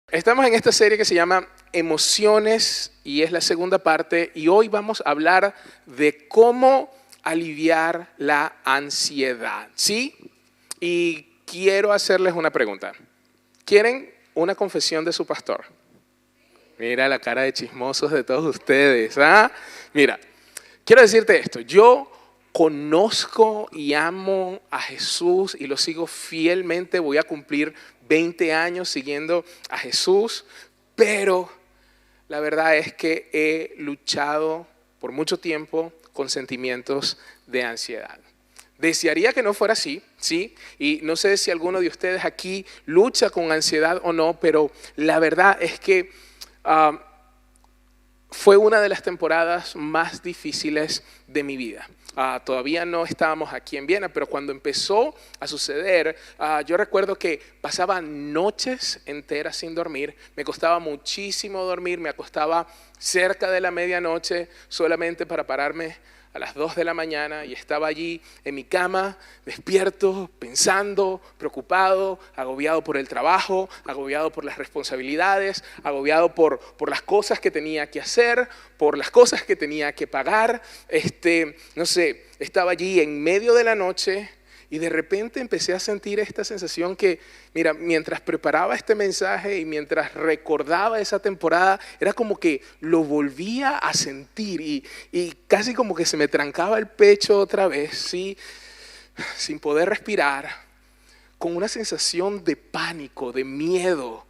Estamos en esta serie que se llama Emociones y es la segunda parte y hoy vamos a hablar de cómo aliviar la ansiedad, ¿sí? Y quiero hacerles una pregunta. ¿Quieren una confesión de su pastor? Mira la cara de chismosos de todos ustedes, ¿ah? Mira, quiero decirte esto, yo conozco y amo a Jesús y lo sigo fielmente, voy a cumplir 20 años siguiendo a Jesús, pero la verdad es que he luchado por mucho tiempo con sentimientos de ansiedad. Desearía que no fuera así, ¿sí? Y no sé si alguno de ustedes aquí lucha con ansiedad o no, pero la verdad es que fue una de las temporadas más difíciles de mi vida. Todavía no estábamos aquí en Viena, pero cuando empezó a suceder, yo recuerdo que pasaba noches enteras sin dormir. Me costaba muchísimo dormir, me acostaba cerca de la medianoche solamente para pararme a las 2 de la mañana y estaba allí en mi cama, despierto, pensando, preocupado, agobiado por el trabajo, agobiado por las responsabilidades, agobiado por las cosas que tenía que hacer, por las cosas que tenía que pagar. No sé, estaba allí en medio de la noche y de repente empecé a sentir esta sensación que, mira, mientras preparaba este mensaje y mientras recordaba esa temporada, era como que lo volvía a sentir y casi como que se me trancaba el pecho otra vez, ¿sí? Sin poder respirar, con una sensación de pánico, de miedo,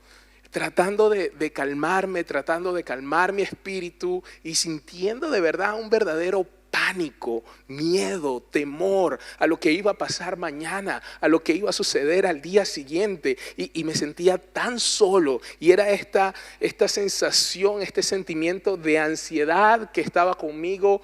tratando de calmarme, tratando de calmar mi espíritu y sintiendo de verdad un verdadero pánico, miedo, temor a lo que iba a pasar mañana, a lo que iba a suceder al día siguiente y me sentía tan solo y era esta sensación, este sentimiento de ansiedad que estaba conmigo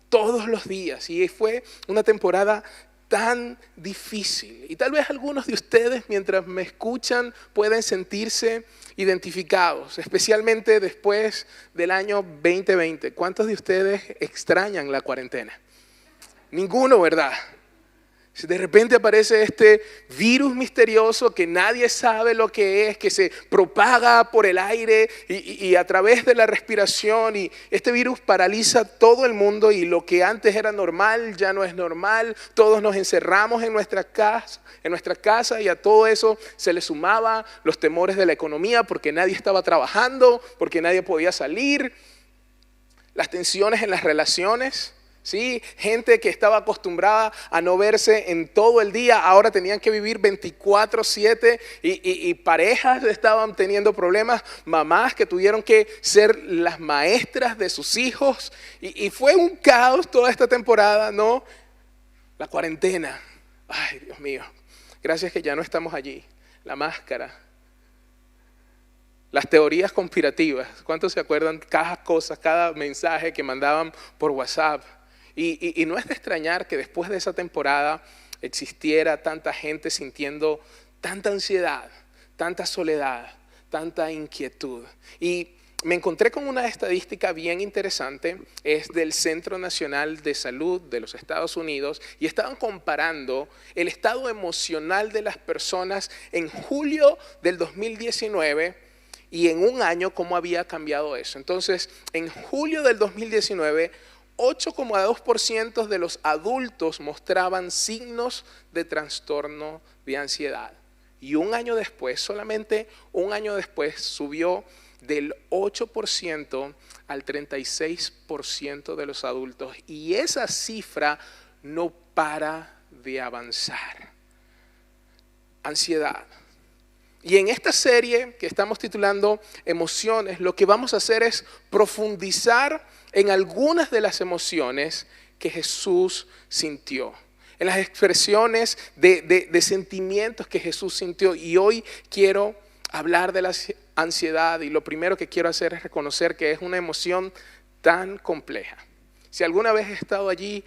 todos los días y fue una temporada tan difícil y tal vez algunos de ustedes mientras me escuchan pueden sentirse identificados, especialmente después del año 2020. ¿Cuántos de ustedes extrañan la cuarentena? Ninguno, ¿verdad? De repente aparece este virus misterioso que nadie sabe lo que es, que se propaga por el aire y a través de la respiración y este virus paraliza todo el mundo y lo que antes era normal ya no es normal. Todos nos encerramos en nuestra casa y a todo eso se le sumaba los temores de la economía porque nadie estaba trabajando, porque nadie podía salir, las tensiones en las relaciones. Sí, gente que estaba acostumbrada a no verse en todo el día, ahora tenían que vivir 24/7 y parejas estaban teniendo problemas, mamás que tuvieron que ser las maestras de sus hijos y fue un caos toda esta temporada, ¿no? La cuarentena, ay Dios mío, gracias que ya no estamos allí, la máscara. Las teorías conspirativas, ¿cuántos se acuerdan? Cada cosa, cada mensaje que mandaban por WhatsApp. Y no es de extrañar que después de esa temporada existiera tanta gente sintiendo tanta ansiedad, tanta soledad, tanta inquietud. Y me encontré con una estadística bien interesante, es del Centro Nacional de Salud de los Estados Unidos y estaban comparando el estado emocional de las personas en julio del 2019 y en un año cómo había cambiado eso. Entonces, en julio del 2019, 8,2% de los adultos mostraban signos de trastorno de ansiedad. Y un año después, solamente un año después, subió del 8% al 36% de los adultos. Y esa cifra no para de avanzar. Ansiedad. Y en esta serie que estamos titulando Emociones, lo que vamos a hacer es profundizar en algunas de las emociones que Jesús sintió, en las expresiones de sentimientos que Jesús sintió. Y hoy quiero hablar de la ansiedad y lo primero que quiero hacer es reconocer que es una emoción tan compleja. Si alguna vez has estado allí,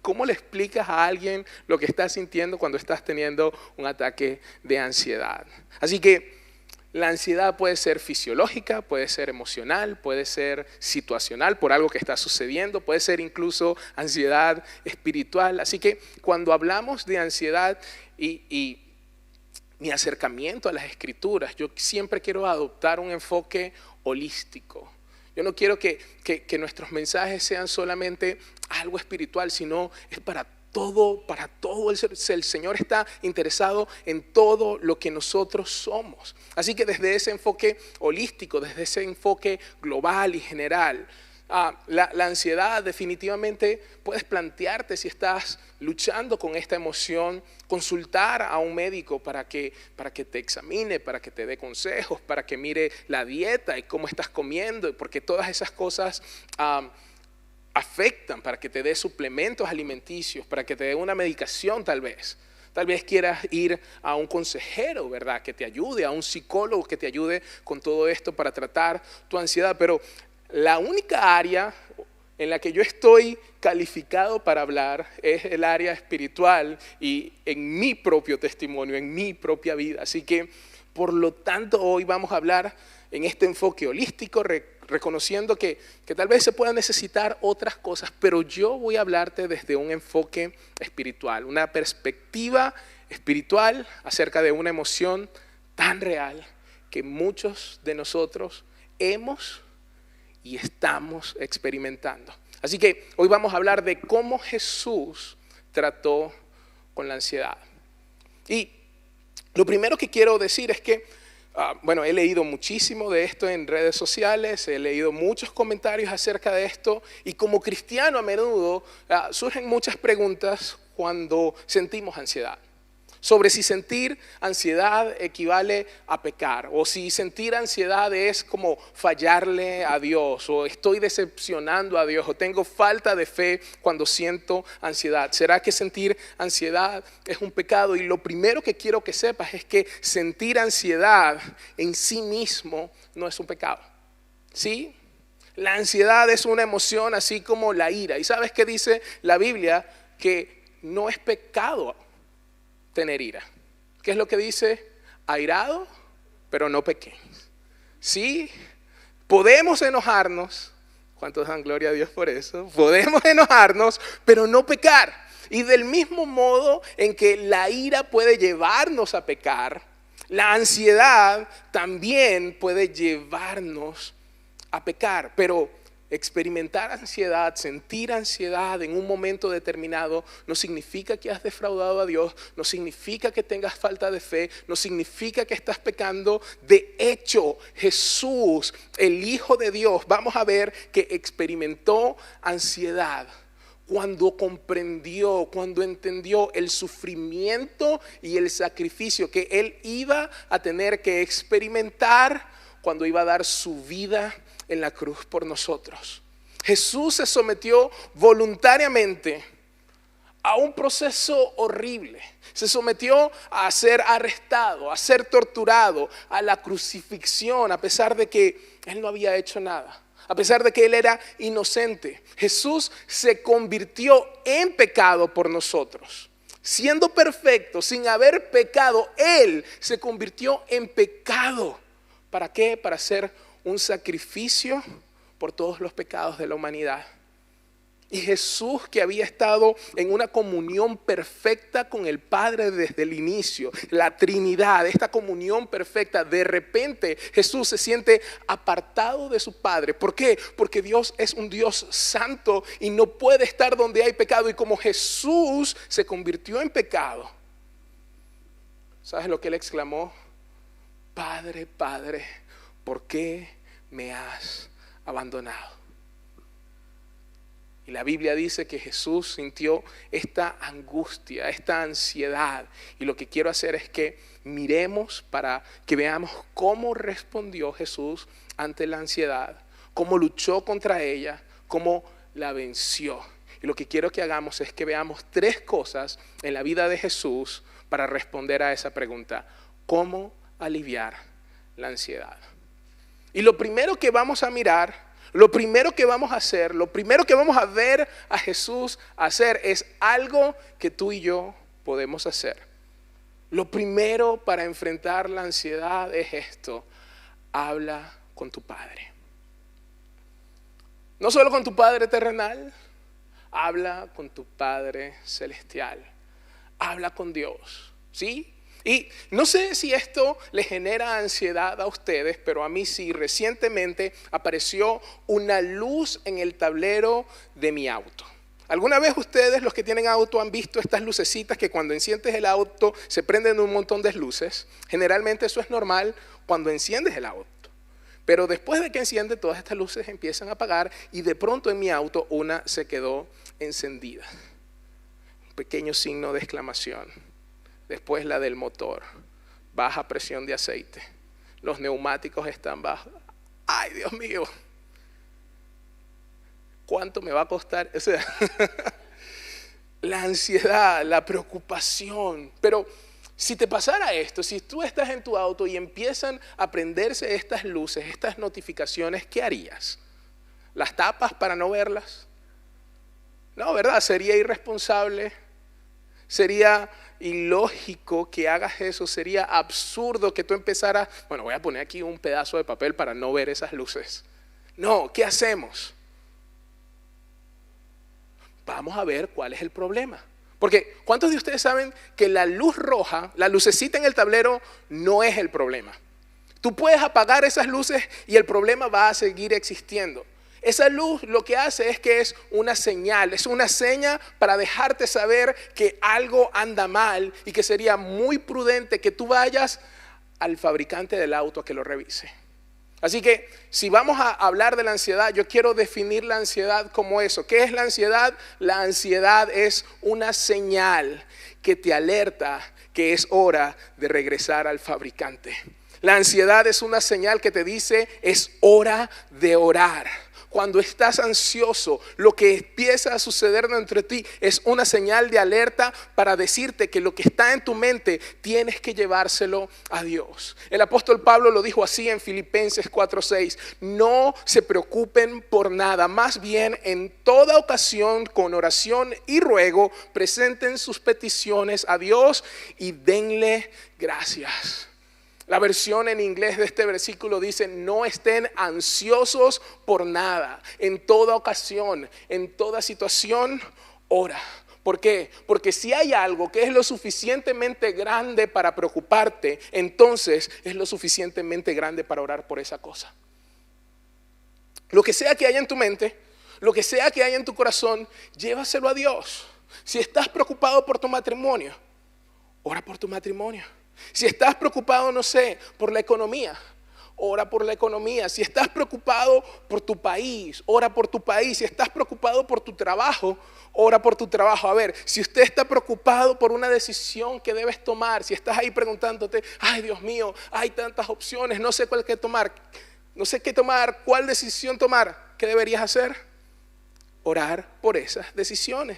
¿cómo le explicas a alguien lo que estás sintiendo cuando estás teniendo un ataque de ansiedad? Así que la ansiedad puede ser fisiológica, puede ser emocional, puede ser situacional por algo que está sucediendo, puede ser incluso ansiedad espiritual. Así que cuando hablamos de ansiedad y mi acercamiento a las Escrituras, yo siempre quiero adoptar un enfoque holístico. Yo no quiero que nuestros mensajes sean solamente algo espiritual, sino es para todo. El Señor está interesado en todo lo que nosotros somos. Así que desde ese enfoque holístico, desde ese enfoque global y general, la ansiedad definitivamente puedes plantearte si estás luchando con esta emoción, consultar a un médico para que te examine, para que te dé consejos, para que mire la dieta y cómo estás comiendo, porque todas esas cosas afectan, para que te dé suplementos alimenticios, para que te dé una medicación tal vez. Tal vez quieras ir a un consejero, ¿verdad? Que te ayude, a un psicólogo que te ayude con todo esto para tratar tu ansiedad, pero la única área en la que yo estoy calificado para hablar es el área espiritual y en mi propio testimonio, en mi propia vida. Así que, por lo tanto, hoy vamos a hablar en este enfoque holístico, reconociendo que tal vez se puedan necesitar otras cosas, pero yo voy a hablarte desde un enfoque espiritual, una perspectiva espiritual acerca de una emoción tan real que muchos de nosotros hemos y estamos experimentando. Así que hoy vamos a hablar de cómo Jesús trató con la ansiedad. Y lo primero que quiero decir es que, he leído muchísimo de esto en redes sociales, he leído muchos comentarios acerca de esto, y como cristiano a menudo surgen muchas preguntas cuando sentimos ansiedad. Sobre si sentir ansiedad equivale a pecar, o si sentir ansiedad es como fallarle a Dios, o estoy decepcionando a Dios, o tengo falta de fe cuando siento ansiedad. ¿Será que sentir ansiedad es un pecado? Y lo primero que quiero que sepas es que sentir ansiedad en sí mismo no es un pecado. ¿Sí? La ansiedad es una emoción así como la ira. ¿Y sabes qué dice la Biblia? Que no es pecado tener ira. ¿Qué es lo que dice? Airado, pero no pequeños. Sí, podemos enojarnos. ¿Cuántos dan gloria a Dios por eso? Podemos enojarnos, pero no pecar. Y del mismo modo en que la ira puede llevarnos a pecar, la ansiedad también puede llevarnos a pecar. Pero experimentar ansiedad, sentir ansiedad en un momento determinado no significa que has defraudado a Dios, no significa que tengas falta de fe, no significa que estás pecando. De hecho, Jesús, el Hijo de Dios, vamos a ver que experimentó ansiedad cuando comprendió, cuando entendió el sufrimiento y el sacrificio que Él iba a tener que experimentar cuando iba a dar su vida en la cruz por nosotros. Jesús se sometió voluntariamente a un proceso horrible. Se sometió a ser arrestado, a ser torturado, a la crucifixión, a pesar de que Él no había hecho nada, a pesar de que Él era inocente. Jesús se convirtió en pecado por nosotros. Siendo perfecto, sin haber pecado, Él se convirtió en pecado. ¿Para qué? Para hacer un sacrificio por todos los pecados de la humanidad. Y Jesús, que había estado en una comunión perfecta con el Padre desde el inicio, la Trinidad, esta comunión perfecta, de repente Jesús se siente apartado de su Padre. ¿Por qué? Porque Dios es un Dios santo y no puede estar donde hay pecado. Y como Jesús se convirtió en pecado, ¿sabes lo que Él exclamó? Padre, Padre, ¿por qué me has abandonado? Y la Biblia dice que Jesús sintió esta angustia, esta ansiedad. Y lo que quiero hacer es que miremos para que veamos cómo respondió Jesús ante la ansiedad, cómo luchó contra ella, cómo la venció. Y lo que quiero que hagamos es que veamos 3 cosas en la vida de Jesús para responder a esa pregunta: ¿cómo aliviar la ansiedad? Y lo primero que vamos a mirar, lo primero que vamos a hacer, lo primero que vamos a ver a Jesús hacer es algo que tú y yo podemos hacer. Lo primero para enfrentar la ansiedad es esto: habla con tu Padre. No solo con tu Padre terrenal, habla con tu Padre celestial. Habla con Dios, ¿sí? Y no sé si esto le genera ansiedad a ustedes, pero a mí sí. Recientemente apareció una luz en el tablero de mi auto. ¿Alguna vez ustedes, los que tienen auto, han visto estas lucecitas que cuando enciendes el auto se prenden un montón de luces? Generalmente eso es normal cuando enciendes el auto. Pero después de que enciende, todas estas luces empiezan a apagar y de pronto en mi auto una se quedó encendida. Un pequeño signo de exclamación. Después la del motor. Baja presión de aceite. Los neumáticos están bajos. ¡Ay, Dios mío! ¿Cuánto me va a costar? O sea, la ansiedad, la preocupación. Pero si te pasara esto, si tú estás en tu auto y empiezan a prenderse estas luces, estas notificaciones, ¿qué harías? ¿Las tapas para no verlas? No, ¿verdad? Sería irresponsable. Sería ilógico que hagas eso. Sería absurdo que tú empezaras, bueno, voy a poner aquí un pedazo de papel para no ver esas luces. No, ¿qué hacemos? Vamos a ver cuál es el problema. Porque ¿cuántos de ustedes saben que la luz roja, la lucecita en el tablero, no es el problema? Tú puedes apagar esas luces y el problema va a seguir existiendo. Esa luz lo que hace es que es una señal, es una seña para dejarte saber que algo anda mal y que sería muy prudente que tú vayas al fabricante del auto a que lo revise. Así que si vamos a hablar de la ansiedad, yo quiero definir la ansiedad como eso. ¿Qué es la ansiedad? La ansiedad es una señal que te alerta que es hora de regresar al fabricante. La ansiedad es una señal que te dice es hora de orar. Cuando estás ansioso, lo que empieza a suceder dentro de ti es una señal de alerta para decirte que lo que está en tu mente tienes que llevárselo a Dios. El apóstol Pablo lo dijo así en Filipenses 4:6. No se preocupen por nada, más bien en toda ocasión con oración y ruego presenten sus peticiones a Dios y denle gracias. La versión en inglés de este versículo dice: no estén ansiosos por nada. En toda ocasión, en toda situación, ora. ¿Por qué? Porque si hay algo que es lo suficientemente grande para preocuparte, entonces es lo suficientemente grande para orar por esa cosa. Lo que sea que haya en tu mente, lo que sea que haya en tu corazón, llévaselo a Dios. Si estás preocupado por tu matrimonio, ora por tu matrimonio. Si estás preocupado, no sé, por la economía, ora por la economía. Si estás preocupado por tu país, ora por tu país. Si estás preocupado por tu trabajo, ora por tu trabajo. A ver, si usted está preocupado por una decisión que debes tomar, si estás ahí preguntándote, ay Dios mío, hay tantas opciones, no sé cuál que tomar, no sé qué tomar, cuál decisión tomar, ¿qué deberías hacer? Orar por esas decisiones.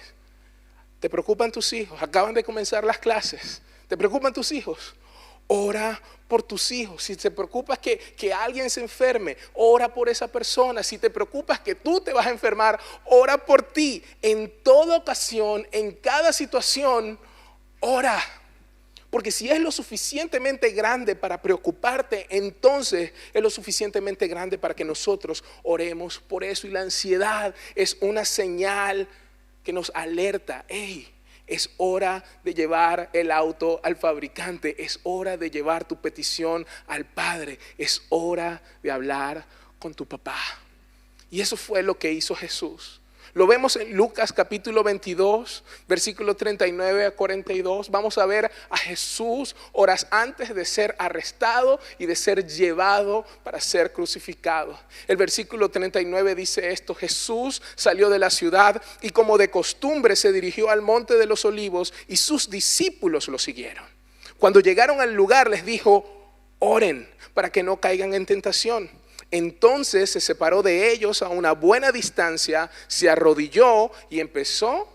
¿Te preocupan tus hijos? Acaban de comenzar las clases. ¿Te preocupan tus hijos? Ora por tus hijos. Si te preocupas que alguien se enferme, ora por esa persona. Si te preocupas que tú te vas a enfermar, ora por ti. En toda ocasión, en cada situación, ora. Porque si es lo suficientemente grande para preocuparte, entonces es lo suficientemente grande para que nosotros oremos por eso. Y la ansiedad es una señal que nos alerta. ¡Hey! Es hora de llevar el auto al fabricante. Es hora de llevar tu petición al Padre. Es hora de hablar con tu papá. Y eso fue lo que hizo Jesús. Lo vemos en Lucas capítulo 22, versículo 39 a 42. Vamos a ver a Jesús horas antes de ser arrestado y de ser llevado para ser crucificado. El versículo 39 dice esto: Jesús salió de la ciudad y como de costumbre se dirigió al monte de los olivos y sus discípulos lo siguieron. Cuando llegaron al lugar les dijo: oren para que no caigan en tentación. Entonces se separó de ellos a una buena distancia, se arrodilló y empezó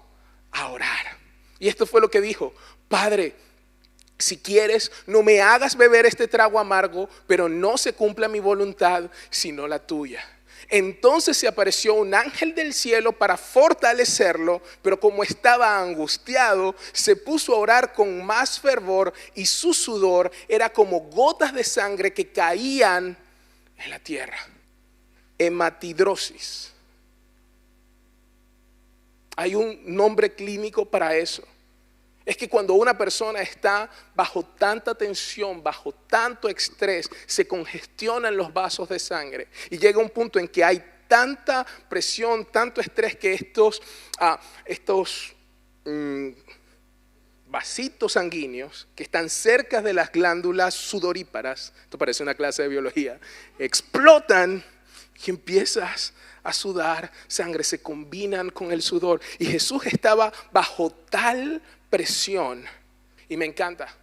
a orar. Y esto fue lo que dijo: Padre, si quieres, no me hagas beber este trago amargo, pero no se cumpla mi voluntad, sino la tuya. Entonces se apareció un ángel del cielo para fortalecerlo, pero como estaba angustiado, se puso a orar con más fervor y su sudor era como gotas de sangre que caían en la tierra. Hematidrosis. Hay un nombre clínico para eso. Es que cuando una persona está bajo tanta tensión, bajo tanto estrés, se congestionan los vasos de sangre y llega un punto en que hay tanta presión, tanto estrés que estos vasitos sanguíneos que están cerca de las glándulas sudoríparas, esto parece una clase de biología, explotan y empiezas a sudar sangre, se combinan con el sudor. Y Jesús estaba bajo tal presión. Y me encanta.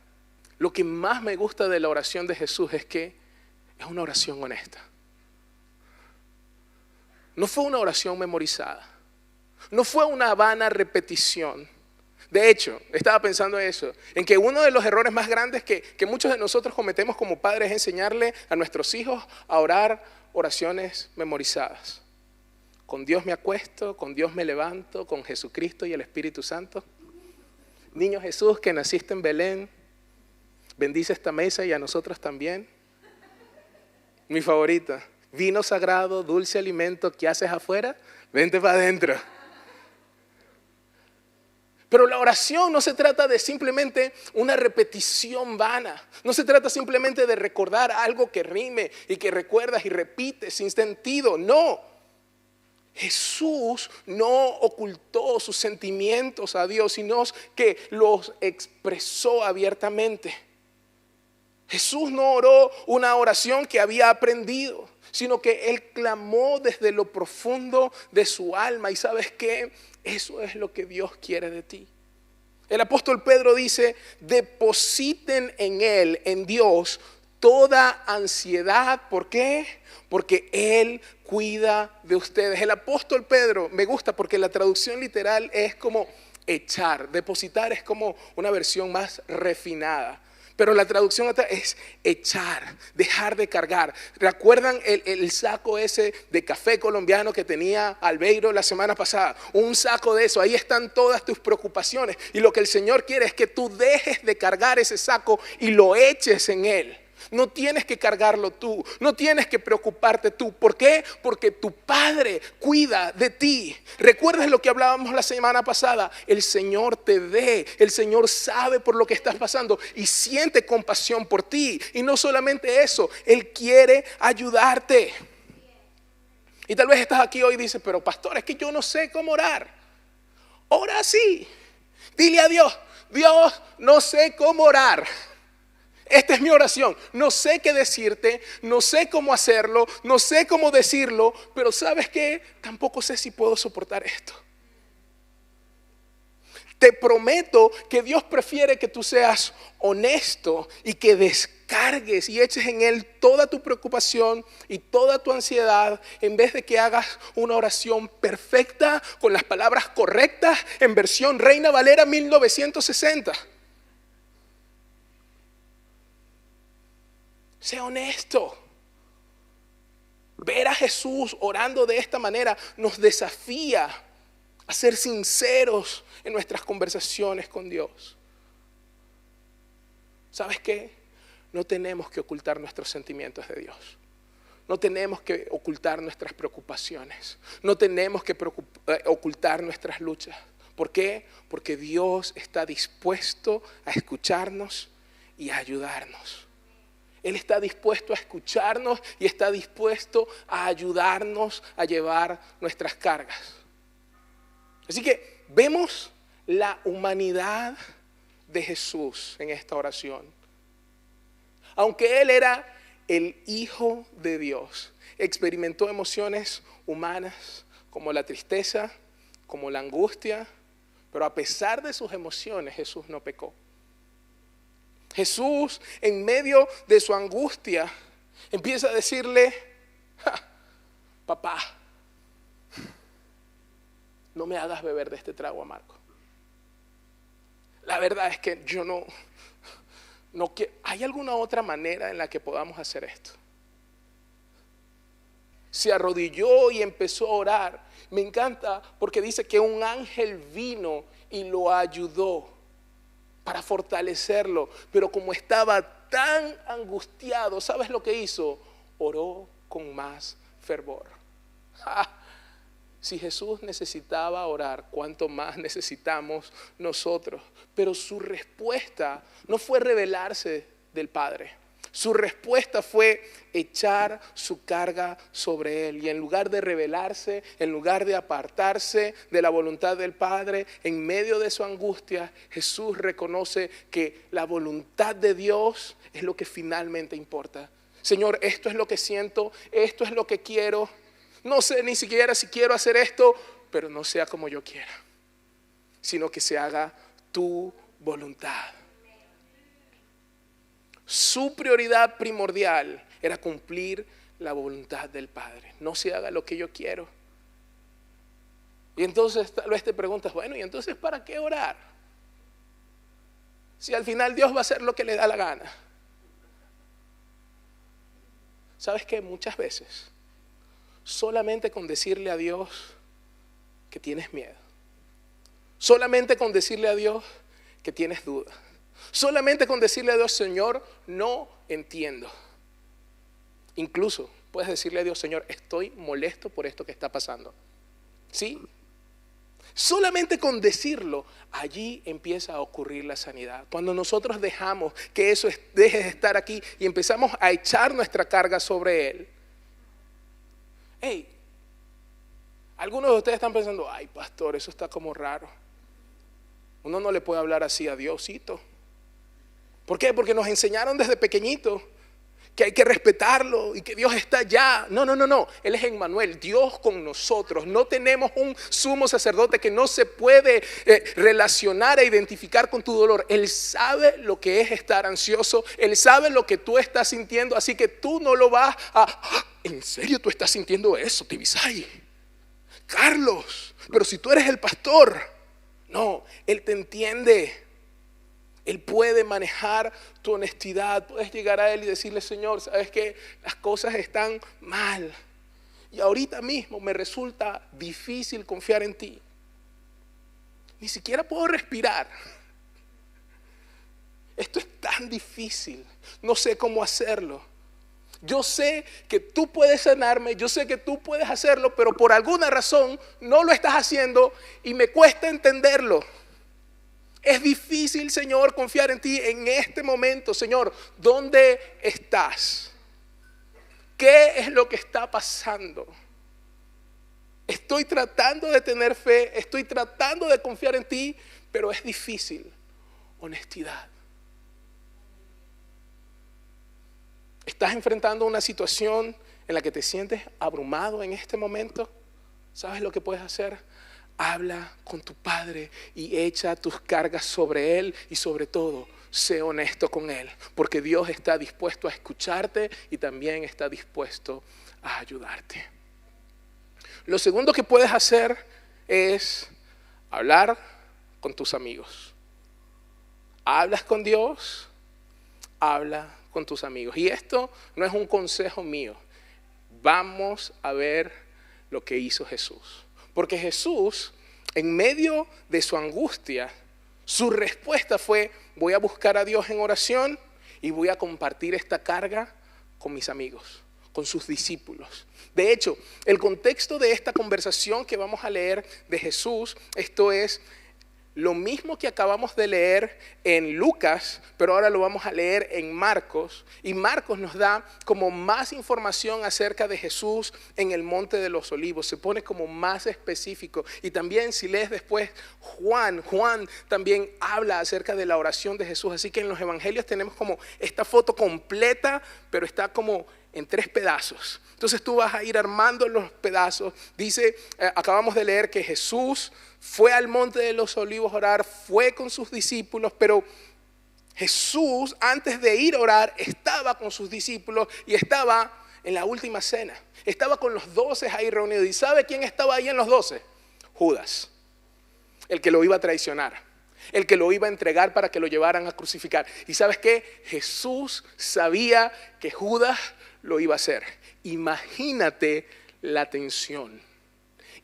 Lo que más me gusta de la oración de Jesús es que es una oración honesta. No fue una oración memorizada. No fue una vana repetición. De hecho, estaba pensando eso, en que uno de los errores más grandes que muchos de nosotros cometemos como padres es enseñarle a nuestros hijos a orar oraciones memorizadas. Con Dios me acuesto, con Dios me levanto, con Jesucristo y el Espíritu Santo. Niño Jesús que naciste en Belén, bendice esta mesa y a nosotros también. Mi favorita, vino sagrado, dulce alimento, ¿qué haces afuera? Vente para adentro. Pero la oración no se trata de simplemente una repetición vana. No se trata simplemente de recordar algo que rime y que recuerdas y repites sin sentido. No. Jesús no ocultó sus sentimientos a Dios, sino que los expresó abiertamente. Jesús no oró una oración que había aprendido, sino que Él clamó desde lo profundo de su alma. ¿Y sabes qué? Eso es lo que Dios quiere de ti. El apóstol Pedro dice, depositen en Él, en Dios, toda ansiedad. ¿Por qué? Porque Él cuida de ustedes. El apóstol Pedro, me gusta porque la traducción literal es como echar. Depositar es como una versión más refinada. Pero la traducción es echar, dejar de cargar. ¿Recuerdan el saco ese de café colombiano que tenía Albeiro la semana pasada? Un saco de eso, ahí están todas tus preocupaciones. Y lo que el Señor quiere es que tú dejes de cargar ese saco y lo eches en Él. No tienes que cargarlo tú, no tienes que preocuparte tú. ¿Por qué? Porque tu Padre cuida de ti. ¿Recuerdas lo que hablábamos la semana pasada? El Señor te ve, el Señor sabe por lo que estás pasando y siente compasión por ti. Y no solamente eso, Él quiere ayudarte. Y tal vez estás aquí hoy y dices, pero pastor, es que yo no sé cómo orar. Ora así, dile a Dios, Dios, no sé cómo orar. Esta es mi oración, no sé qué decirte, no sé cómo hacerlo, no sé cómo decirlo, pero ¿sabes qué? Tampoco sé si puedo soportar esto. Te prometo que Dios prefiere que tú seas honesto y que descargues y eches en Él toda tu preocupación y toda tu ansiedad, en vez de que hagas una oración perfecta con las palabras correctas en versión Reina Valera 1960. Sé honesto. Ver a Jesús orando de esta manera nos desafía a ser sinceros en nuestras conversaciones con Dios. ¿Sabes qué? No tenemos que ocultar nuestros sentimientos de Dios. No tenemos que ocultar nuestras preocupaciones. No tenemos que ocultar nuestras luchas. ¿Por qué? Porque Dios está dispuesto a escucharnos y a ayudarnos. Él está dispuesto a escucharnos y está dispuesto a ayudarnos a llevar nuestras cargas. Así que vemos la humanidad de Jesús en esta oración. Aunque Él era el Hijo de Dios, experimentó emociones humanas como la tristeza, como la angustia, pero a pesar de sus emociones, Jesús no pecó. Jesús, en medio de su angustia, empieza a decirle, papá, no me hagas beber de este trago amargo. La verdad es que yo no quiero. ¿Hay alguna otra manera en la que podamos hacer esto? Se arrodilló y empezó a orar. Me encanta porque dice que un ángel vino y lo ayudó para fortalecerlo, pero como estaba tan angustiado, ¿sabes lo que hizo? Oró con más fervor. Si Jesús necesitaba orar, ¿cuánto más necesitamos nosotros? Pero su respuesta no fue rebelarse del Padre. Su respuesta fue echar su carga sobre Él. Y en lugar de rebelarse, en lugar de apartarse de la voluntad del Padre, en medio de su angustia, Jesús reconoce que la voluntad de Dios es lo que finalmente importa. Señor, esto es lo que siento, esto es lo que quiero. No sé ni siquiera si quiero hacer esto, pero no sea como yo quiera, sino que se haga tu voluntad. Su prioridad primordial era cumplir la voluntad del Padre. No se haga lo que yo quiero. Y entonces tal vez te preguntas, bueno, ¿y entonces para qué orar? Si al final Dios va a hacer lo que le da la gana. ¿Sabes qué? Muchas veces, solamente con decirle a Dios que tienes miedo, solamente con decirle a Dios que tienes duda, solamente con decirle a Dios, Señor, no entiendo. Incluso puedes decirle a Dios, Señor, estoy molesto por esto que está pasando. ¿Sí? Solamente con decirlo, allí empieza a ocurrir la sanidad. Cuando nosotros dejamos que eso deje de estar aquí y empezamos a echar nuestra carga sobre Él. Hey, algunos de ustedes están pensando, ay pastor, eso está como raro. Uno no le puede hablar así a Diosito. ¿Por qué? Porque nos enseñaron desde pequeñitos que hay que respetarlo y que Dios está allá. No. Él es Emmanuel, Dios con nosotros. No tenemos un sumo sacerdote que no se puede relacionar e identificar con tu dolor. Él sabe lo que es estar ansioso. Él sabe lo que tú estás sintiendo. Así que tú no lo vas a... ¿En serio tú estás sintiendo eso, Tibisay? Carlos, pero si tú eres el pastor. No, Él te entiende. Él puede manejar tu honestidad. Puedes llegar a Él y decirle, Señor, ¿sabes qué? Las cosas están mal. Y ahorita mismo me resulta difícil confiar en ti. Ni siquiera puedo respirar. Esto es tan difícil. No sé cómo hacerlo. Yo sé que tú puedes sanarme, yo sé que tú puedes hacerlo, pero por alguna razón no lo estás haciendo y me cuesta entenderlo. Es difícil, Señor, confiar en ti en este momento. Señor, ¿dónde estás? ¿Qué es lo que está pasando? Estoy tratando de tener fe, estoy tratando de confiar en ti, pero es difícil. Honestidad. ¿Estás enfrentando una situación en la que te sientes abrumado en este momento? ¿Sabes lo que puedes hacer? Habla con tu Padre y echa tus cargas sobre Él y sobre todo, sé honesto con Él. Porque Dios está dispuesto a escucharte y también está dispuesto a ayudarte. Lo segundo que puedes hacer es hablar con tus amigos. Hablas con Dios, habla con tus amigos. Y esto no es un consejo mío. Vamos a ver lo que hizo Jesús. Porque Jesús, en medio de su angustia, su respuesta fue, voy a buscar a Dios en oración y voy a compartir esta carga con mis amigos, con sus discípulos. De hecho, el contexto de esta conversación que vamos a leer de Jesús, esto es lo mismo que acabamos de leer en Lucas, pero ahora lo vamos a leer en Marcos. Y Marcos nos da como más información acerca de Jesús en el Monte de los Olivos. Se pone como más específico. Y también si lees después Juan también habla acerca de la oración de Jesús. Así que en los evangelios tenemos como esta foto completa, pero está como en 3 pedazos. Entonces tú vas a ir armando los pedazos. Dice, acabamos de leer que Jesús fue al Monte de los Olivos a orar, fue con sus discípulos, pero Jesús antes de ir a orar estaba con sus discípulos y estaba en la última cena. Estaba con los 12 ahí reunidos. ¿Y sabe quién estaba ahí en los 12? Judas, el que lo iba a traicionar, el que lo iba a entregar para que lo llevaran a crucificar. ¿Y sabes qué? Jesús sabía que Judas lo iba a hacer. Imagínate la tensión.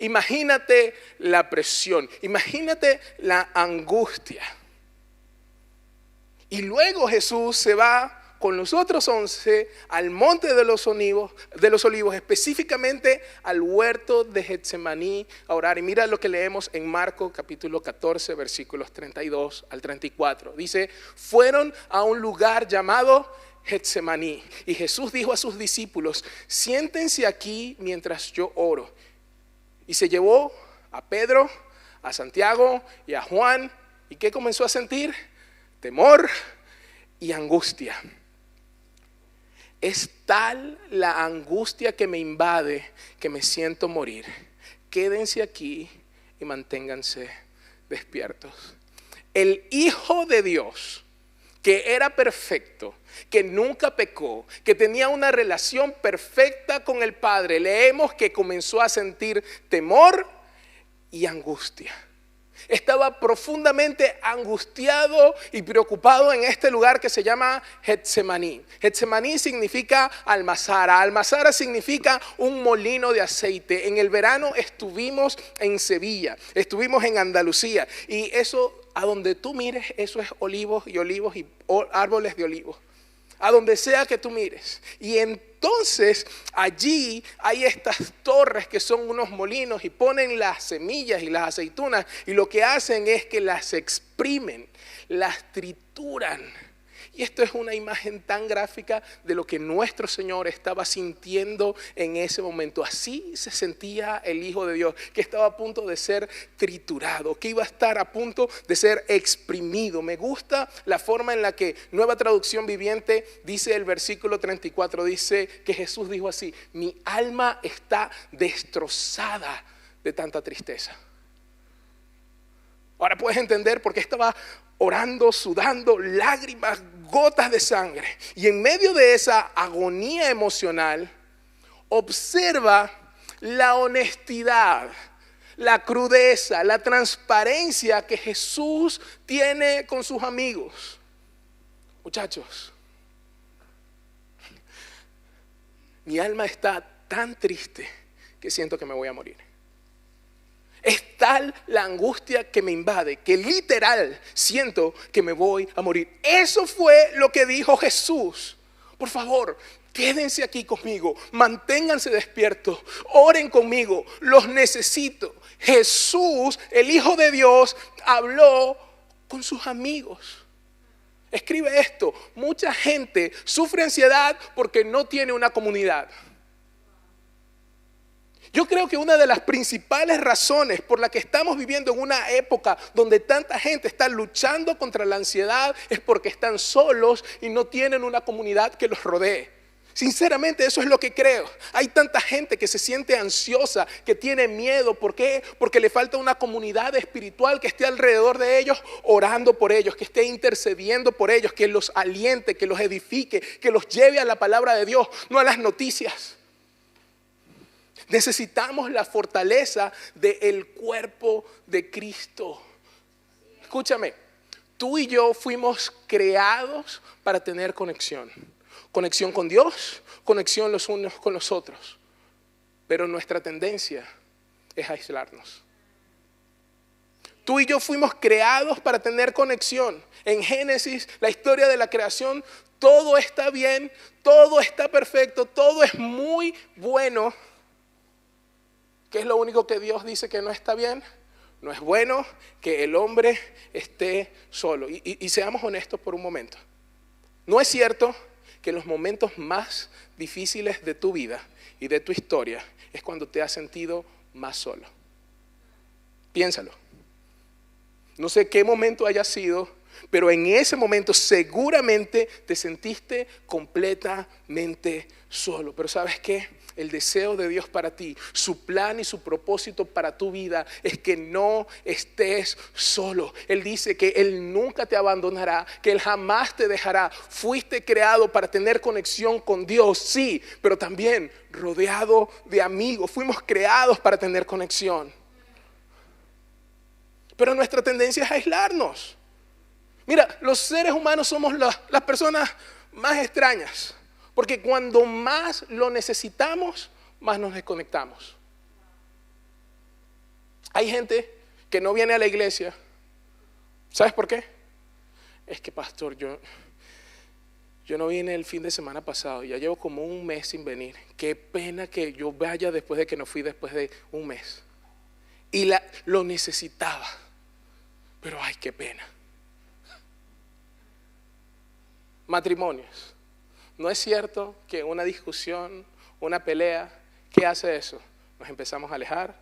Imagínate la presión, imagínate la angustia. Y luego Jesús se va con los otros 11 al monte de los olivos, específicamente al huerto de Getsemaní a orar. Y mira lo que leemos en Marcos capítulo 14, versículos 32 al 34. Dice, fueron a un lugar llamado Getsemaní. Y Jesús dijo a sus discípulos, siéntense aquí mientras yo oro. Y se llevó a Pedro, a Santiago y a Juan. ¿Y qué comenzó a sentir? Temor y angustia. Es tal la angustia que me invade que me siento morir. Quédense aquí y manténganse despiertos. El Hijo de Dios, que era perfecto, que nunca pecó, que tenía una relación perfecta con el Padre, leemos que comenzó a sentir temor y angustia. Estaba profundamente angustiado y preocupado en este lugar que se llama Getsemaní. Getsemaní significa almazara. Almazara significa un molino de aceite. En el verano estuvimos en Sevilla, estuvimos en Andalucía, y eso, a donde tú mires, eso es olivos y árboles de olivos. A donde sea que tú mires. Y entonces allí hay estas torres que son unos molinos y ponen las semillas y las aceitunas, y lo que hacen es que las exprimen, las trituran. Y esto es una imagen tan gráfica de lo que nuestro Señor estaba sintiendo en ese momento. Así se sentía el Hijo de Dios, que estaba a punto de ser triturado, que iba a estar a punto de ser exprimido. Me gusta la forma en la que Nueva Traducción Viviente dice el versículo 34, dice que Jesús dijo así, mi alma está destrozada de tanta tristeza. Ahora puedes entender por qué estaba orando, sudando, lágrimas, gotas de sangre. Y en medio de esa agonía emocional, observa la honestidad, la crudeza, la transparencia que Jesús tiene con sus amigos. Muchachos, mi alma está tan triste que siento que me voy a morir. Es tal la angustia que me invade que literal siento que me voy a morir. Eso fue lo que dijo Jesús. Por favor, quédense aquí conmigo, manténganse despiertos, oren conmigo, los necesito. Jesús, el Hijo de Dios, habló con sus amigos. Escribe esto: mucha gente sufre ansiedad porque no tiene una comunidad. Yo creo que una de las principales razones por la que estamos viviendo en una época donde tanta gente está luchando contra la ansiedad es porque están solos y no tienen una comunidad que los rodee. Sinceramente, eso es lo que creo. Hay tanta gente que se siente ansiosa, que tiene miedo. ¿Por qué? Porque le falta una comunidad espiritual que esté alrededor de ellos, orando por ellos, que esté intercediendo por ellos, que los aliente, que los edifique, que los lleve a la palabra de Dios, no a las noticias. Necesitamos la fortaleza del cuerpo de Cristo. Escúchame, tú y yo fuimos creados para tener conexión. Conexión con Dios, conexión los unos con los otros. Pero nuestra tendencia es aislarnos. Tú y yo fuimos creados para tener conexión. En Génesis, la historia de la creación, todo está bien, todo está perfecto, todo es muy bueno. ¿Qué es lo único que Dios dice que no está bien? No es bueno que el hombre esté solo. Y seamos honestos por un momento. ¿No es cierto que los momentos más difíciles de tu vida y de tu historia es cuando te has sentido más solo? Piénsalo. No sé qué momento haya sido, pero en ese momento seguramente te sentiste completamente solo. Pero ¿sabes qué? El deseo de Dios para ti, su plan y su propósito para tu vida es que no estés solo. Él dice que Él nunca te abandonará, que Él jamás te dejará. Fuiste creado para tener conexión con Dios, sí, pero también rodeado de amigos. Fuimos creados para tener conexión. Pero nuestra tendencia es aislarnos. Mira, los seres humanos somos las personas más extrañas. Porque cuando más lo necesitamos, más nos desconectamos. Hay gente que no viene a la iglesia. ¿Sabes por qué? Es que, pastor, yo yo no vine el fin de semana pasado, ya llevo como un mes sin venir. Qué pena que yo vaya después de que no fui después de un mes. Y lo necesitaba, pero ay, qué pena. Matrimonios. ¿No es cierto que una discusión, una pelea, qué hace eso? Nos empezamos a alejar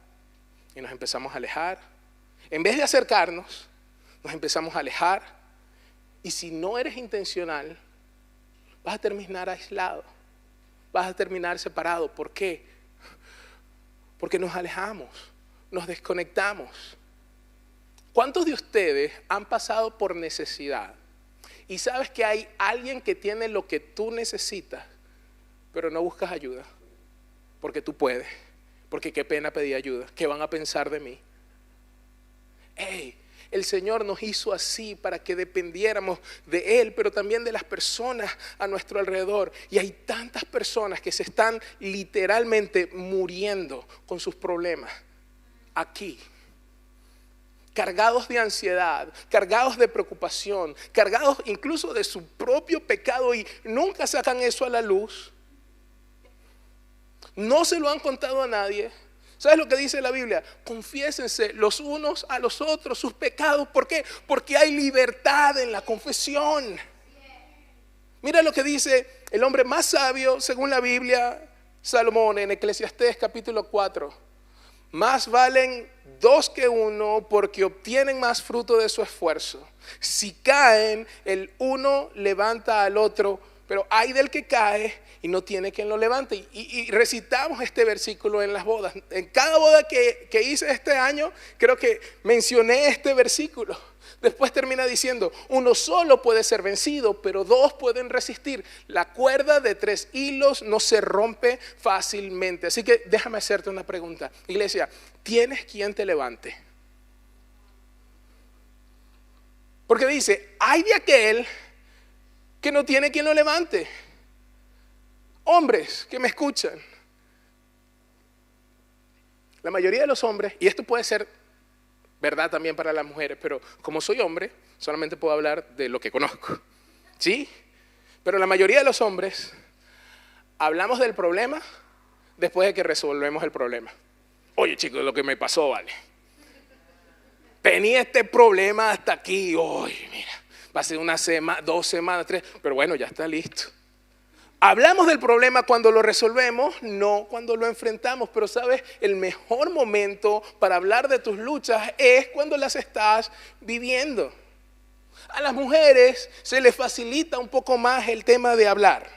y nos empezamos a alejar. En vez de acercarnos, nos empezamos a alejar. Y si no eres intencional, vas a terminar aislado, vas a terminar separado. ¿Por qué? Porque nos alejamos, nos desconectamos. ¿Cuántos de ustedes han pasado por necesidad? Y sabes que hay alguien que tiene lo que tú necesitas, pero no buscas ayuda, porque tú puedes, porque qué pena pedir ayuda, ¿qué van a pensar de mí? Hey, el Señor nos hizo así para que dependiéramos de Él, pero también de las personas a nuestro alrededor. Y hay tantas personas que se están literalmente muriendo con sus problemas aquí. Cargados de ansiedad, cargados de preocupación, cargados incluso de su propio pecado y nunca sacan eso a la luz. No se lo han contado a nadie. ¿Sabes lo que dice la Biblia? Confiésense los unos a los otros sus pecados. ¿Por qué? Porque hay libertad en la confesión. Mira lo que dice el hombre más sabio según la Biblia, Salomón, en Eclesiastés capítulo 4. Más valen dos que uno porque obtienen más fruto de su esfuerzo. Si caen, el uno levanta al otro, pero hay del que cae y no tiene quien lo levante. Y recitamos este versículo en las bodas. En cada boda que hice este año, creo que mencioné este versículo. Después termina diciendo, uno solo puede ser vencido, pero dos pueden resistir. La cuerda de 3 hilos no se rompe fácilmente. Así que déjame hacerte una pregunta. Iglesia, ¿tienes quien te levante? Porque dice, hay de aquel que no tiene quien lo levante. Hombres que me escuchan. La mayoría de los hombres, y esto puede ser verdad también para las mujeres, pero como soy hombre, solamente puedo hablar de lo que conozco, ¿sí? Pero la mayoría de los hombres hablamos del problema después de que resolvemos el problema. Oye, chicos, lo que me pasó, vale. Tenía este problema hasta aquí, oye, mira, pasé una semana, 2 semanas, 3, pero bueno, ya está listo. Hablamos del problema cuando lo resolvemos, no cuando lo enfrentamos. Pero sabes, el mejor momento para hablar de tus luchas es cuando las estás viviendo. A las mujeres se les facilita un poco más el tema de hablar.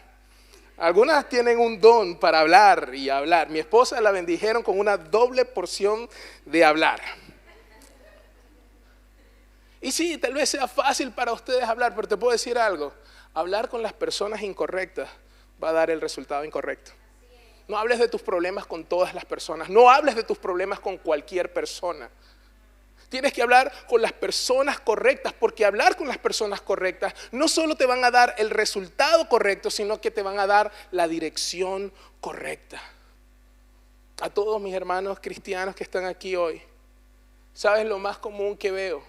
Algunas tienen un don para hablar y hablar. Mi esposa la bendijeron con una doble porción de hablar. Y sí, tal vez sea fácil para ustedes hablar, pero te puedo decir algo. Hablar con las personas incorrectas va a dar el resultado incorrecto. No hables de tus problemas con todas las personas. No hables de tus problemas con cualquier persona. Tienes que hablar con las personas correctas, porque hablar con las personas correctas no solo te van a dar el resultado correcto, sino que te van a dar la dirección correcta. A todos mis hermanos cristianos que están aquí hoy, ¿sabes lo más común que veo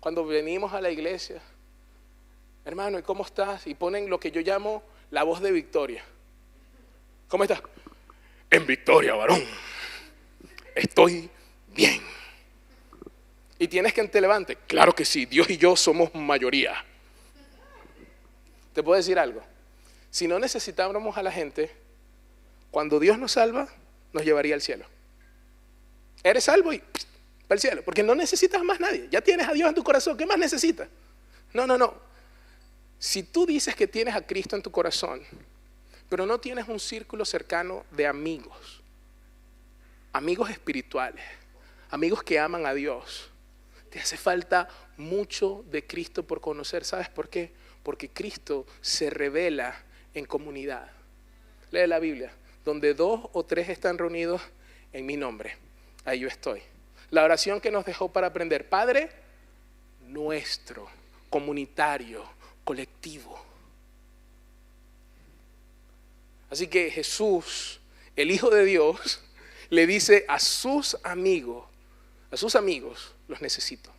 cuando venimos a la iglesia? Hermano, ¿y cómo estás? Y ponen lo que yo llamo la voz de victoria. ¿Cómo estás? En victoria, varón. Estoy bien. ¿Y tienes quien te levante? Claro que sí, Dios y yo somos mayoría. Te puedo decir algo. Si no necesitáramos a la gente, cuando Dios nos salva, nos llevaría al cielo. Eres salvo y para el cielo, porque no necesitas más nadie. Ya tienes a Dios en tu corazón, ¿qué más necesitas? No. Si tú dices que tienes a Cristo en tu corazón, pero no tienes un círculo cercano de amigos, amigos espirituales, amigos que aman a Dios, te hace falta mucho de Cristo por conocer. ¿Sabes por qué? Porque Cristo se revela en comunidad. Lee la Biblia, donde 2 o 3 están reunidos en mi nombre, ahí yo estoy. La oración que nos dejó para aprender, Padre nuestro, comunitario, colectivo. Así que Jesús, el Hijo de Dios, le dice a sus amigos, los necesito.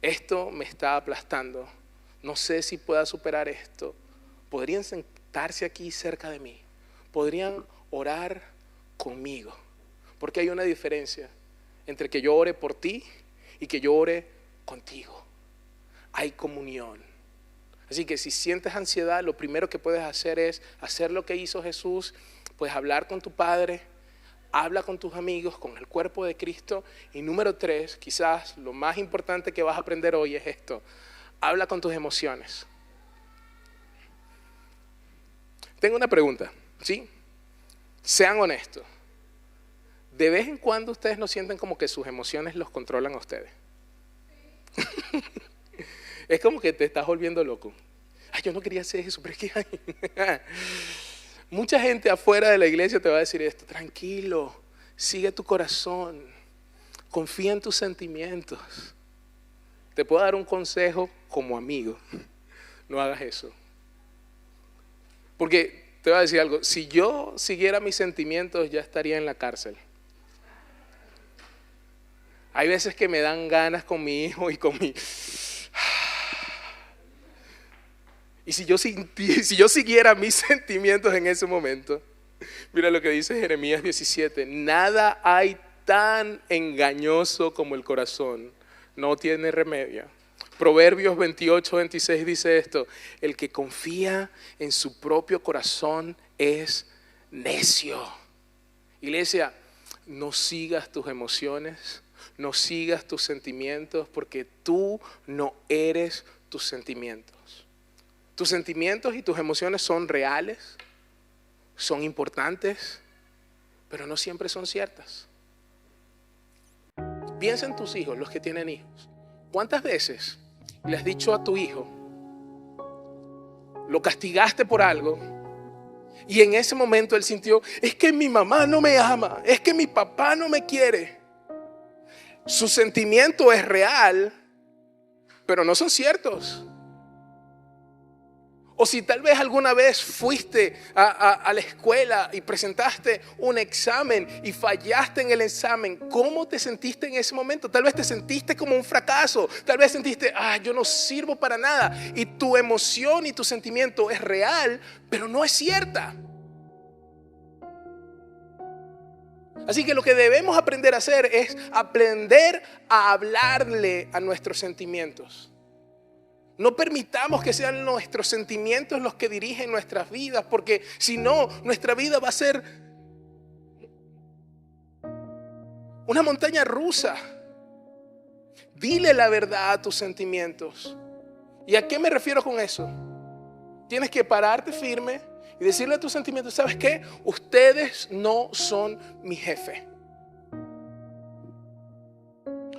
Esto me está aplastando no sé si pueda superar esto, podrían sentarse aquí cerca de mí, podrían orar conmigo, porque hay una diferencia entre que yo ore por ti y que yo ore contigo. Hay comunión. Así que si sientes ansiedad, lo primero que puedes hacer es hacer lo que hizo Jesús, pues hablar con tu Padre, habla con tus amigos, con el cuerpo de Cristo. Y número 3, quizás lo más importante que vas a aprender hoy es esto: habla con tus emociones. Tengo una pregunta, ¿sí? Sean honestos. ¿De vez en cuando ustedes no sienten como que sus emociones los controlan a ustedes? Es como que te estás volviendo loco. Ay, yo no quería hacer eso, pero es que hay. Mucha gente afuera de la iglesia te va a decir esto: tranquilo, sigue tu corazón, confía en tus sentimientos. Te puedo dar un consejo como amigo: no hagas eso. Porque te voy a decir algo: si yo siguiera mis sentimientos, ya estaría en la cárcel. Hay veces que me dan ganas con mi hijo y con mi... Y si yo siguiera mis sentimientos en ese momento, mira lo que dice Jeremías 17: nada hay tan engañoso como el corazón, no tiene remedio. Proverbios 28-26 dice esto: el que confía en su propio corazón es necio. Iglesia, no sigas tus emociones, no sigas tus sentimientos, porque tú no eres tus sentimientos. Tus sentimientos y tus emociones son reales, son importantes, pero no siempre son ciertas. Piensa en tus hijos, los que tienen hijos. ¿Cuántas veces le has dicho a tu hijo, lo castigaste por algo, y en ese momento él sintió: es que mi mamá no me ama, es que mi papá no me quiere? Su sentimiento es real, pero no son ciertos. O si tal vez alguna vez fuiste a la escuela y presentaste un examen y fallaste en el examen, ¿cómo te sentiste en ese momento? Tal vez te sentiste como un fracaso, tal vez sentiste: yo no sirvo para nada. Y tu emoción y tu sentimiento es real, pero no es cierta. Así que lo que debemos aprender a hacer es aprender a hablarle a nuestros sentimientos. No permitamos que sean nuestros sentimientos los que dirigen nuestras vidas, porque si no, nuestra vida va a ser una montaña rusa. Dile la verdad a tus sentimientos. ¿Y a qué me refiero con eso? Tienes que pararte firme y decirle a tus sentimientos: ¿sabes qué? Ustedes no son mi jefe.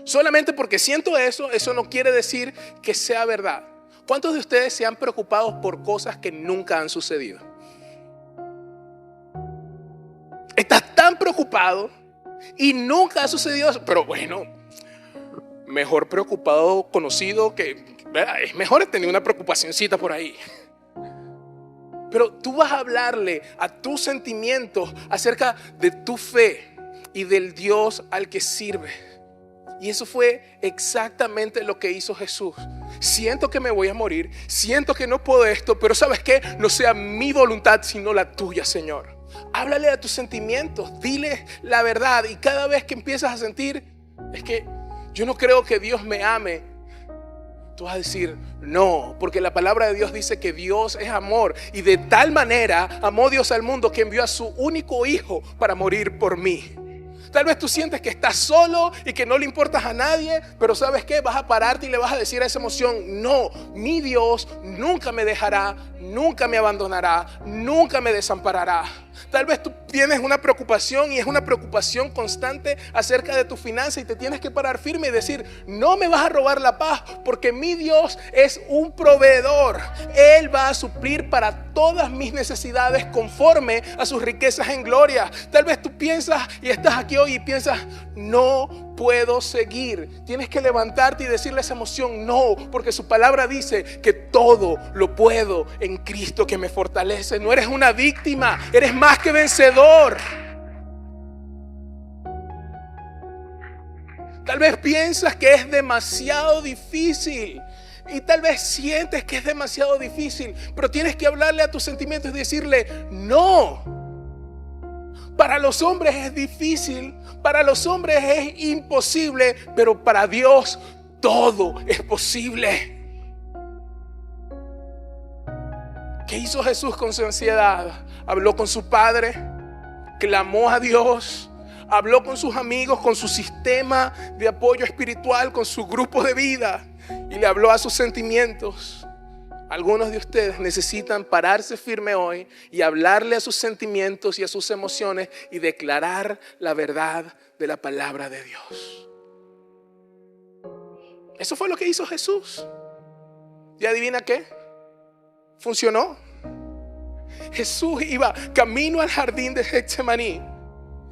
Solamente porque siento eso, eso no quiere decir que sea verdad. ¿Cuántos de ustedes se han preocupado por cosas que nunca han sucedido? Estás tan preocupado y nunca ha sucedido eso. Pero bueno, mejor preocupado conocido que... ¿verdad? Es mejor tener una preocupacioncita por ahí. Pero tú vas a hablarle a tus sentimientos acerca de tu fe y del Dios al que sirves. Y eso fue exactamente lo que hizo Jesús. Siento que me voy a morir, siento que no puedo esto, pero ¿sabes qué? No sea mi voluntad sino la tuya, Señor. Háblale a tus sentimientos, dile la verdad. Y cada vez que empiezas a sentir: es que yo no creo que Dios me ame, tú vas a decir: no, porque la palabra de Dios dice que Dios es amor, y de tal manera amó Dios al mundo que envió a su único hijo para morir por mí. Tal vez tú sientes que estás solo y que no le importas a nadie, pero ¿sabes qué? Vas a pararte y le vas a decir a esa emoción: no, mi Dios nunca me dejará, nunca me abandonará, nunca me desamparará. Tal vez tú tienes una preocupación y es una preocupación constante acerca de tu finanza, y te tienes que parar firme y decir: no me vas a robar la paz, porque mi Dios es un proveedor. Él va a suplir para todas mis necesidades conforme a sus riquezas en gloria. Tal vez tú piensas y estás aquí hoy y piensas: no puedo seguir. Tienes que levantarte y decirle a esa emoción: no, porque su palabra dice que todo lo puedo en Cristo que me fortalece. No eres una víctima, eres más que vencedor. Tal vez piensas que es demasiado difícil y tal vez sientes que es demasiado difícil, pero tienes que hablarle a tus sentimientos y decirle: no. Para los hombres es difícil, para los hombres es imposible, pero para Dios todo es posible. ¿Qué hizo Jesús con su ansiedad? Habló con su Padre, clamó a Dios, habló con sus amigos, con su sistema de apoyo espiritual, con su grupo de vida, y le habló a sus sentimientos. Algunos de ustedes necesitan pararse firme hoy y hablarle a sus sentimientos y a sus emociones y declarar la verdad de la palabra de Dios. Eso fue lo que hizo Jesús. ¿Y adivina qué? Funcionó. Jesús iba camino al jardín de Getsemaní.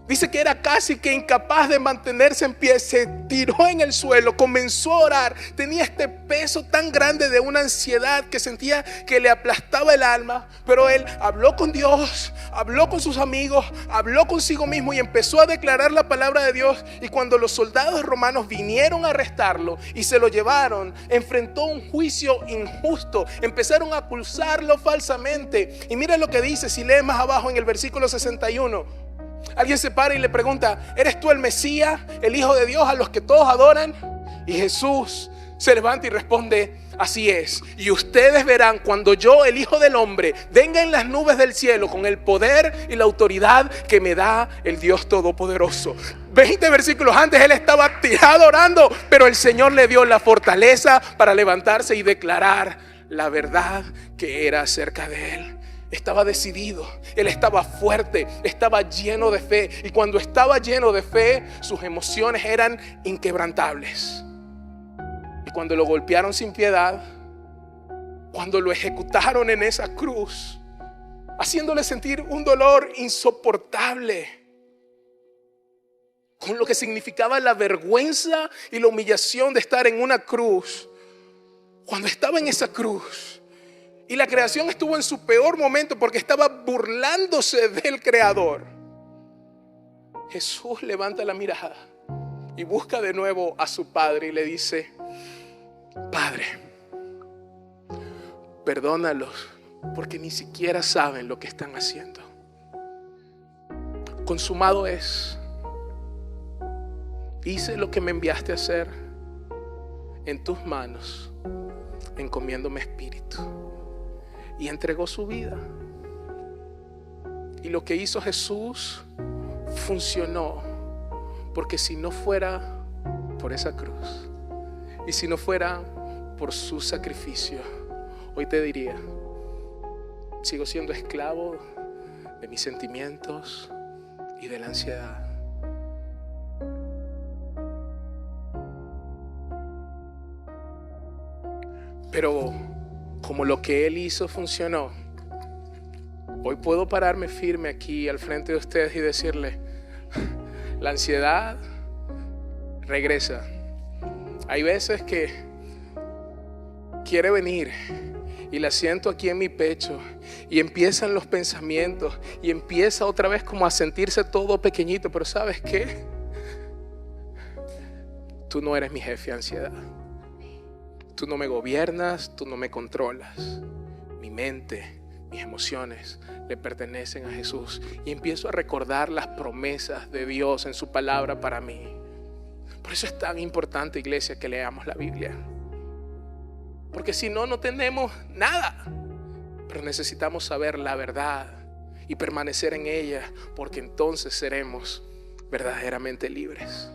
Dice que era casi que incapaz de mantenerse en pie. Se tiró en el suelo, comenzó a orar. Tenía este peso tan grande de una ansiedad que sentía que le aplastaba el alma. Pero él habló con Dios, habló con sus amigos, habló consigo mismo y empezó a declarar la palabra de Dios. Y cuando los soldados romanos vinieron a arrestarlo y se lo llevaron, enfrentó un juicio injusto. Empezaron a acusarlo falsamente. Y mira lo que dice, si lees más abajo en el versículo 61. Alguien se para y le pregunta: ¿eres tú el Mesías, el Hijo de Dios a los que todos adoran? Y Jesús se levanta y responde: así es. Y ustedes verán cuando yo, el Hijo del Hombre, venga en las nubes del cielo con el poder y la autoridad que me da el Dios Todopoderoso. 20 versículos antes él estaba tirado orando, pero el Señor le dio la fortaleza para levantarse y declarar la verdad que era acerca de él. Estaba decidido, él estaba fuerte, estaba lleno de fe. Y cuando estaba lleno de fe, sus emociones eran inquebrantables. Y cuando lo golpearon sin piedad, cuando lo ejecutaron en esa cruz, haciéndole sentir un dolor insoportable, con lo que significaba la vergüenza y la humillación de estar en una cruz, cuando estaba en esa cruz, y la creación estuvo en su peor momento porque estaba burlándose del Creador, Jesús levanta la mirada y busca de nuevo a su Padre y le dice: Padre, perdónalos porque ni siquiera saben lo que están haciendo. Consumado es. Hice lo que me enviaste a hacer. En tus manos encomiendo mi espíritu. Y entregó su vida. Y lo que hizo Jesús funcionó, porque si no fuera por esa cruz y si no fuera por su sacrificio, hoy te diría: sigo siendo esclavo de mis sentimientos y de la ansiedad. Pero como lo que él hizo funcionó, hoy puedo pararme firme aquí al frente de ustedes y decirle: la ansiedad regresa. Hay veces que quiere venir y la siento aquí en mi pecho y empiezan los pensamientos y empieza otra vez como a sentirse todo pequeñito. Pero ¿sabes qué? Tú no eres mi jefe, ansiedad. Tú no me gobiernas, tú no me controlas. Mi mente, mis emociones le pertenecen a Jesús. Y empiezo a recordar las promesas de Dios en su palabra para mí. Por eso es tan importante, iglesia, que leamos la Biblia. Porque si no, no tenemos nada. Pero necesitamos saber la verdad y permanecer en ella, porque entonces seremos verdaderamente libres.